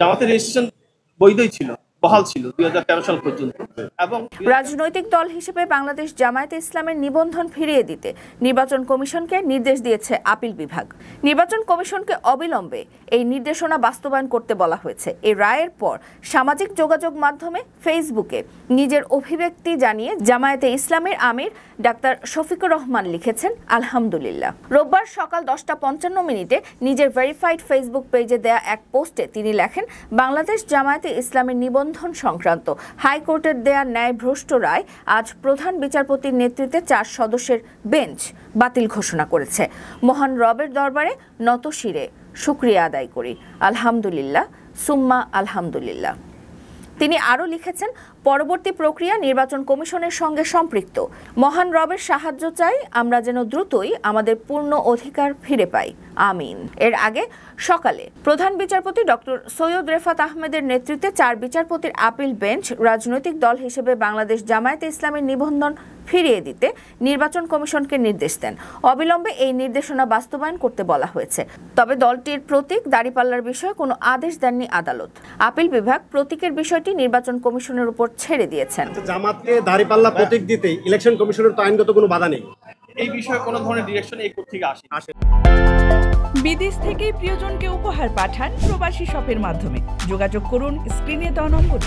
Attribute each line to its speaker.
Speaker 1: জামাতের রেজিস্ট্রেশন বৈধই ছিল, বহাল ছিল 2013 সাল পর্যন্ত। এবং
Speaker 2: রাজনৈতিক দল হিসেবে বাংলাদেশ জামায়াতে ইসলামের নিবন্ধন ফিরিয়ে দিতে নির্বাচন কমিশনকে নির্দেশ দিয়েছে আপিল বিভাগ। নির্বাচন কমিশনকে অবিলম্বে এই নির্দেশনা বাস্তবায়ন করতে বলা হয়েছে। এই রায়ের পর সামাজিক যোগাযোগ মাধ্যমে ফেসবুকে নিজের অভিব্যক্তি জানিয়ে জামায়াতে ইসলামের আমির ডাক্তার শফিকুর রহমান লিখেছেন আলহামদুলিল্লাহ। রোববার সকাল 10:55 নিজের ভেরিফাইড ফেসবুক পেজে দেয়া এক পোস্টে তিনি লেখেন, বাংলাদেশ জামায়াতে ইসলামের নিবন্ধন সংক্রান্ত হাইকোর্টের দেয়া ন্যায়ভ্রষ্ট রায় আজ প্রধান বিচারপতির নেতৃত্বে 4 সদস্যের বেঞ্চ বাতিল ঘোষণা করেছে। মহান রবের দরবারে নতশিরে শুকরিয়া আদায় করি, আলহামদুলিল্লাহ সুম্মা আলহামদুলিল্লাহ। তিনি আরও লিখেছেন, পরবর্তী প্রক্রিয়া নির্বাচন কমিশনের সঙ্গে সম্পৃক্ত। মহান রবের সাহায্য চাই, আমরা যেন দ্রুতই আমাদের পূর্ণ অধিকার ফিরে পাই, আমিন। এর আগে সকালে প্রধান বিচারপতি ডক্টর সৈয়দ রেফাত আহমেদের নেতৃত্বে 4 বিচারপতির আপিল বেঞ্চ রাজনৈতিক দল হিসেবে বাংলাদেশ জামায়াতে ইসলামের নিবন্ধন ফিরিয়ে দিতে নির্বাচন কমিশনকে নির্দেশ দেন। অবিলম্বে এই নির্দেশনা বাস্তবায়ন করতে বলা হয়েছে। তবে দলটির প্রতীক দাঁড়িপাল্লার বিষয়ে কোনো আদেশ দেননি আদালত। আপিল বিভাগ প্রতীকের বিষয়টি নির্বাচন কমিশনের উপর ছেড়ে দিয়েছেন।
Speaker 3: জামাতকে দাঁড়িপাল্লা প্রতীক দিতে ইলেকশন কমিশনের তো আইনগত কোনো বাধা নেই।
Speaker 1: এই বিষয়ে কোনো ধরনের ডিরেকশন এই কোর্ট থেকে আসে।
Speaker 4: বিদেশ থেকে প্রিয়জনকে উপহার পাঠান প্রবাসী শপের মাধ্যমে। যোগাযোগ করুন স্ক্রিনে দেওয়া নম্বরে।